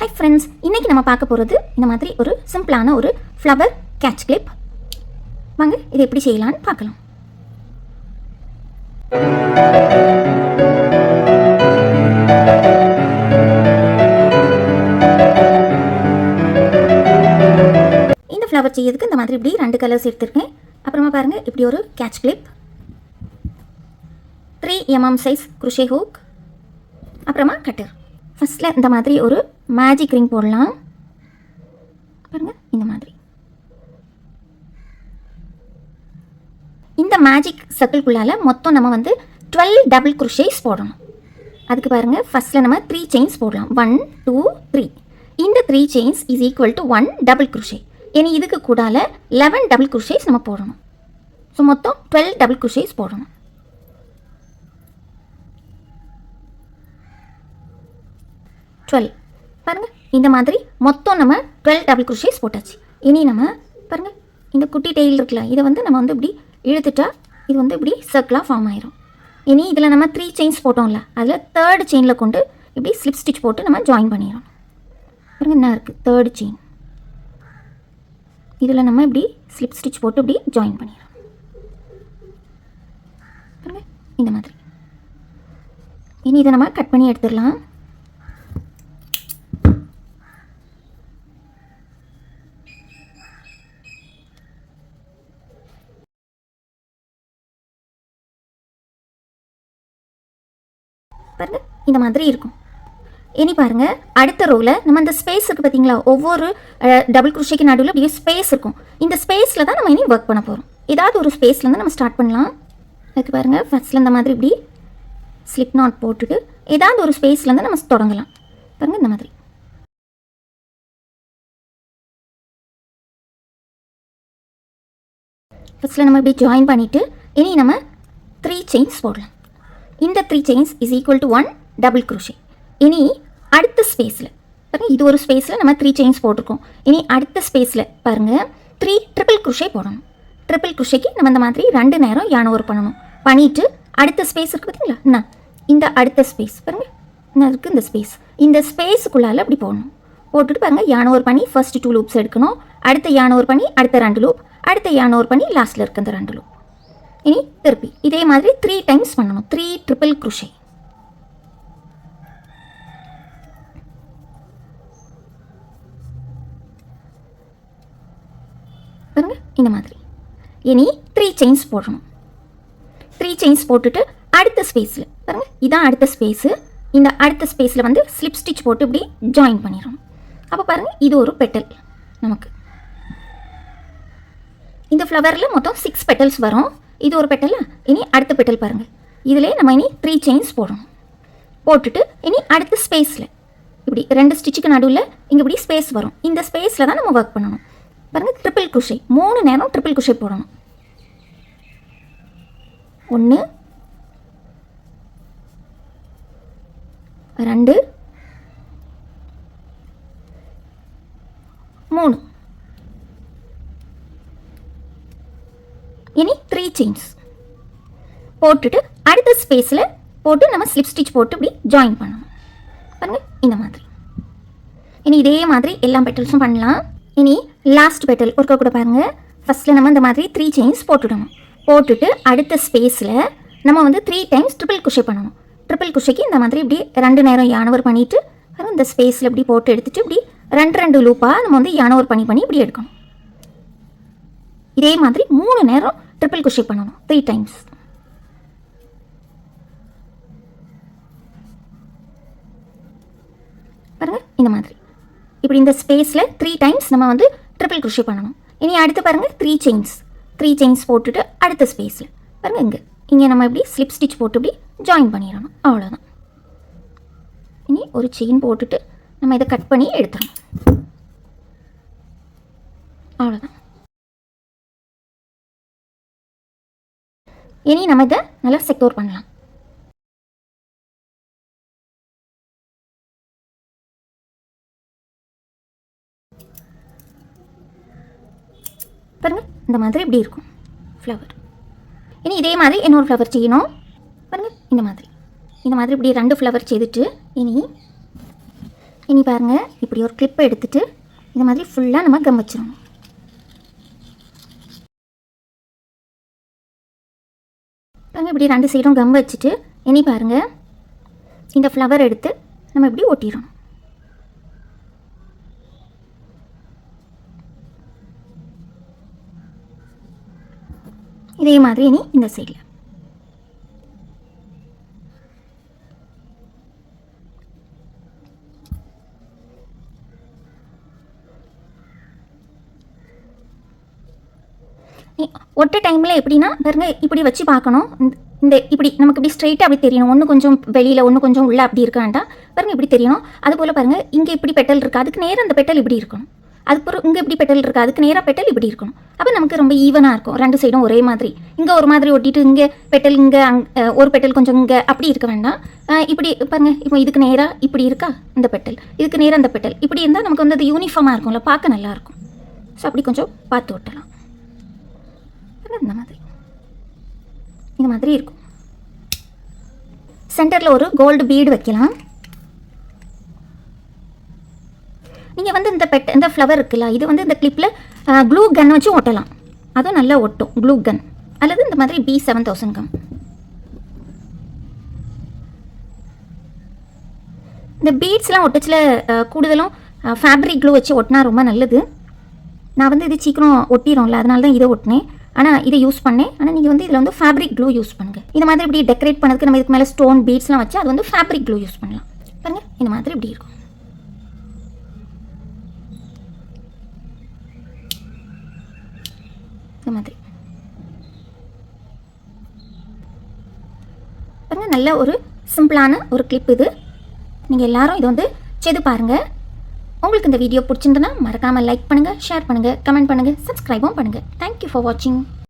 Hi friends, இன்றைக்கி நம்ம பார்க்க போகிறது இந்த மாதிரி ஒரு சிம்பிளான ஒரு ஃப்ளவர் கேட்ச் கிளிப். வாங்க இது எப்படி செய்யலான்னு பார்க்கலாம். இந்த ஃப்ளவர் செய்யறதுக்கு இந்த மாதிரி இப்படி 2 கலர்ஸ் எடுத்திருக்கேன். அப்புறமா பாருங்கள், இப்படி ஒரு catch clip, 3 mm size crochet hook, அப்புறமா கட்டர். ஃபஸ்ட்டில் இந்த மாதிரி ஒரு மேஜிக் ரிங் போடலாம். பாருங்கள், இந்த மாதிரி இந்த மேஜிக் சர்க்கிள்குள்ளால் மொத்தம் நம்ம 12 டபுள் குரோஷேஸ் போடணும். அதுக்கு பாருங்கள், ஃபஸ்ட்டில் நம்ம 3 செயின்ஸ் போடலாம். 1 2 3. இந்த 3 chains is equal to 1 double crochet. இனி இதுக்கு கூடால 11 டபுள் குரோஷேஸ் நம்ம போடணும். ஸோ மொத்தம் 12 டபுள் குரோஷேஸ் போடணும். பாருங்கள், இந்த மாதிரி மொத்தம் நம்ம 12 டபுள் குரோஷேஸ் போட்டாச்சு. இனி நம்ம பாருங்கள், இந்த குட்டி டெயில் இருக்குல்ல, இதை நம்ம இப்படி இழுத்துட்டா இது இப்படி சர்க்கிளாக ஃபார்ம் ஆயிரும். இனி இதில் நம்ம 3 செயின்ஸ் போட்டோம்ல, அதில் 3rd செயினில் கொண்டு இப்படி ஸ்லிப் ஸ்டிச் போட்டு நம்ம ஜாயின் பண்ணிடணும். பாருங்கள், என்ன இருக்குது, 3rd செயின். இதில் நம்ம இப்படி ஸ்லிப் ஸ்டிச் போட்டு இப்படி ஜாயின் பண்ணிடணும். பாருங்கள், இந்த மாதிரி. இனி இதை நம்ம கட் பண்ணி எடுத்துடலாம். பாருங்கள், இந்த மாதிரி இருக்கும். இனி பாருங்கள், அடுத்த ரோவில் நம்ம இந்த ஸ்பேஸ் இருக்குது பார்த்தீங்களா, ஒவ்வொரு டபுள் குரோஷேக்கு நடுவில் அப்படியே ஸ்பேஸ் இருக்கும். இந்த ஸ்பேஸில் தான் நம்ம இனி ஒர்க் பண்ண போகிறோம். ஏதாவது ஒரு ஸ்பேஸ்லேருந்து நம்ம ஸ்டார்ட் பண்ணலாம். அதுக்கு பாருங்கள், ஃபஸ்ட்டில் இந்த மாதிரி இப்படி ஸ்லிப் நாட் போட்டுட்டு ஏதாவது ஒரு ஸ்பேஸ்லேருந்து நம்ம தொடங்கலாம். பாருங்கள், இந்த மாதிரி. ஃபஸ்ட்டில் நம்ம இப்படி ஜாயின் பண்ணிவிட்டு இனி நம்ம 3 செயின்ஸ் போடலாம். இந்த 3 chains is equal to 1 double crochet. இனி அடுத்த ஸ்பேஸில் பாருங்கள், இது ஒரு ஸ்பேஸில் நம்ம 3 செயின்ஸ் போட்டிருக்கோம். இனி அடுத்த ஸ்பேஸில் பாருங்கள் 3 ட்ரிபிள் குரோஷே போடணும். ட்ரிபிள் குரோஷேக்கு நம்ம இந்த மாதிரி 2 நேரம் யானை ஒரு பண்ணணும். பண்ணிவிட்டு அடுத்த ஸ்பேஸ் இருக்குது பார்த்தீங்களா, என்ன இந்த அடுத்த ஸ்பேஸ் பாருங்கள், என்ன இருக்குது இந்த ஸ்பேஸ். இந்த ஸ்பேஸுக்குள்ளால் அப்படி போடணும். போட்டுட்டு பாருங்கள், யானை ஒரு பண்ணி ஃபர்ஸ்ட் 2 லூப்ஸ் எடுக்கணும். அடுத்த யானை ஒரு பண்ணி அடுத்த 2 லூப், அடுத்த யானை ஒரு பண்ணி லாஸ்ட்டில் இருக்க அந்த 2 லூப். இனி திருப்பி இதே மாதிரி 3 டைம்ஸ் பண்ணணும். 3 ட்ரிபிள் குரோஷே. பாருங்க, இந்த மாதிரி. இனி 3 செயின்ஸ் போடணும். 3 செயின்ஸ் போட்டுட்டு அடுத்த ஸ்பேஸில் பாருங்கள், இதான் அடுத்த ஸ்பேஸு. இந்த அடுத்த ஸ்பேஸில் ஸ்லிப் ஸ்டிச் போட்டு இப்படி ஜாயின் பண்ணிடணும். அப்போ பாருங்கள், இது ஒரு பெட்டல் நமக்கு. இந்த ஃப்ளவரில் மொத்தம் 6 பெட்டல்ஸ் வரும். இது ஒரு பெட்டலா. இனி அடுத்த பெட்டல் பாருங்கள், இதிலே நம்ம இனி 3 செயின்ஸ் போடணும். போட்டுட்டு இனி அடுத்த ஸ்பேஸில் இப்படி 2 ஸ்டிச்சுக்கு நடுவில் இங்கே இப்படி ஸ்பேஸ் வரும். இந்த ஸ்பேஸில் தான் நம்ம ஒர்க் பண்ணணும். பாருங்கள், ட்ரிபிள் குரோஷே 3 நேரம் ட்ரிபிள் குரோஷே போடணும். 1 2 3. இனி 3 செயின்ஸ் போட்டுட்டு அடுத்த ஸ்பேஸில் போட்டு நம்ம ஸ்லிப் ஸ்டிச் போட்டு இப்படி ஜாயின் பண்ணணும். பாருங்கள், இந்த மாதிரி. இனி இதே மாதிரி எல்லா பெட்டல்ஸும் பண்ணலாம். இனி லாஸ்ட் பெட்டல் ஒர்க்க கூட பாருங்கள். ஃபஸ்ட்டில் நம்ம இந்த மாதிரி 3 செயின்ஸ் போட்டுடணும். போட்டுட்டு அடுத்த ஸ்பேஸில் நம்ம 3 டைம்ஸ் ட்ரிபிள் குரோஷே பண்ணணும். ட்ரிபிள் குரோஷேக்கு இந்த மாதிரி இப்படி 2 நேரம் யானவர் பண்ணிவிட்டு இந்த ஸ்பேஸில் இப்படி போட்டு எடுத்துகிட்டு இப்படி 2 லூப்பாக நம்ம யானவர் பண்ணி இப்படி எடுக்கணும். இதே மாதிரி 3 நேரம் ட்ரிபிள் குரோஷே பண்ணணும். 3 டைம்ஸ். பாருங்கள், இந்த மாதிரி. இப்படி இந்த ஸ்பேஸில் 3 டைம்ஸ் நம்ம ட்ரிபிள் குரோஷே பண்ணணும். இனி அடுத்து பாருங்கள், 3 செயின்ஸ் போட்டுட்டு அடுத்த ஸ்பேஸில் பாருங்கள், இங்கே நம்ம இப்படி ஸ்லிப் ஸ்டிச் போட்டு இப்படி ஜாயின் பண்ணிடணும். அவ்வளோதான். இனி ஒரு செயின் போட்டுட்டு நம்ம இதை கட் பண்ணி எடுத்துடணும். அவ்வளோதான். இனி நம்ம இதை நல்லா செக்யூர் பண்ணலாம். பாருங்கள், இந்த மாதிரி இப்படி இருக்கும் ஃப்ளவர். இனி இதே மாதிரி இன்னொரு ஃப்ளவர் செய்யணும். பாருங்கள், இந்த மாதிரி இப்படி 2 ஃப்ளவர் செய்துட்டு இனி இனி பாருங்கள், இப்படி ஒரு கிளிப்பை எடுத்துகிட்டு இந்த மாதிரி ஃபுல்லாக நம்ம கம் வச்சிடணும். பாருங்கள், இப்படி 2 சைடும் கம் வச்சுட்டு இனி பாருங்கள், இந்த ஃப்ளவர் எடுத்து நம்ம இப்படி ஒட்டிடணும். இதே மாதிரி இனி இந்த சைடில். ஒட்ட டைமில் எப்படின்னா பாருங்க, இப்படி வச்சு பார்க்கணும். இந்த இப்படி நமக்கு இப்படி ஸ்ட்ரைட்டாக அப்படி தெரியணும். ஒன்று கொஞ்சம் வெளியில், ஒன்று கொஞ்சம் உள்ளே அப்படி இருக்க வேண்டாம். பாருங்கள், இப்படி தெரியணும். அதுபோல் பாருங்கள், இங்கே இப்படி பெட்டல் இருக்குது, அதுக்கு நேரம் அந்த பெட்டல் இப்படி இருக்கணும். அதுக்கப்புறம் இங்கே இப்படி பெட்டல் இருக்குது, அதுக்கு நேராக பெட்டல் இப்படி இருக்கணும். அப்போ நமக்கு ரொம்ப ஈவனாக இருக்கும். 2 சைடும் ஒரே மாதிரி. இங்கே ஒரு மாதிரி ஒட்டிட்டு இங்கே பெட்டல், இங்கே ஒரு பெட்டல் கொஞ்சம் இங்கே அப்படி இருக்க வேண்டாம். இப்படி பாருங்கள், இப்போ இதுக்கு நேராக இப்படி இருக்கா இந்த பெட்டல், இதுக்கு நேராக அந்த பெட்டல் இப்படி இருந்தால் நமக்கு வந்து அது யூனிஃபார்மாக இருக்கும்ல, பார்க்க நல்லாயிருக்கும். ஸோ அப்படி கொஞ்சம் பார்த்து ஒட்டலாம். இந்த மாதிரி இருக்கும். சென்டரில் ஒரு கோல்டு பீடு வைக்கலாம். நீங்கள் வந்து இந்த ஃப்ளவர் இருக்குல்ல, இது வந்து இந்த கிளிப்பில் க்ளூ கன் வச்சு ஒட்டலாம். அதுவும் நல்லா ஒட்டும், க்ளூ கன் அல்லது இந்த மாதிரி B7000 கம். இந்த பீட்ஸ்லாம் ஒட்டச்சில் கூடுதலும் ஃபேப்ரிக் க்ளூ வச்சு ஒட்டினா ரொம்ப நல்லது. நான் வந்து இது சீக்கிரம் ஒட்டிடும்ல, அதனால தான் இதை ஒட்டினேன். ஆனால் இதை யூஸ் பண்ணேன். ஆனால் நீங்கள் வந்து இதில் வந்து ஃபேப்ரிக் க்ளூ யூஸ் பண்ணுங்கள். இந்த மாதிரி இப்படி டெக்கரேட் பண்ணதுக்கு நம்ம இதுக்கு மேலே ஸ்டோன் பீட்ஸ்லாம் வச்சு அது வந்து ஃபேப்ரிக் க்ளூ யூஸ் பண்ணலாம். பாருங்கள், இந்த மாதிரி இப்படி இருக்கும். இந்த மாதிரி பாருங்கள், நல்ல ஒரு சிம்பிளான ஒரு கிளிப் இது. நீங்கள் எல்லாரும் இதை வந்து செய்து பாருங்கள். உங்களுக்கு இந்த வீடியோ பிடிச்சிருந்தனா மறக்காமல் லைக் பண்ணுங்கள், ஷேர் பண்ணுங்கள், கமெண்ட் பண்ணுங்கள், சப்ஸ்கிரைபும் பண்ணுங்கள். தேங்க்யூ ஃபார் வாட்சிங்.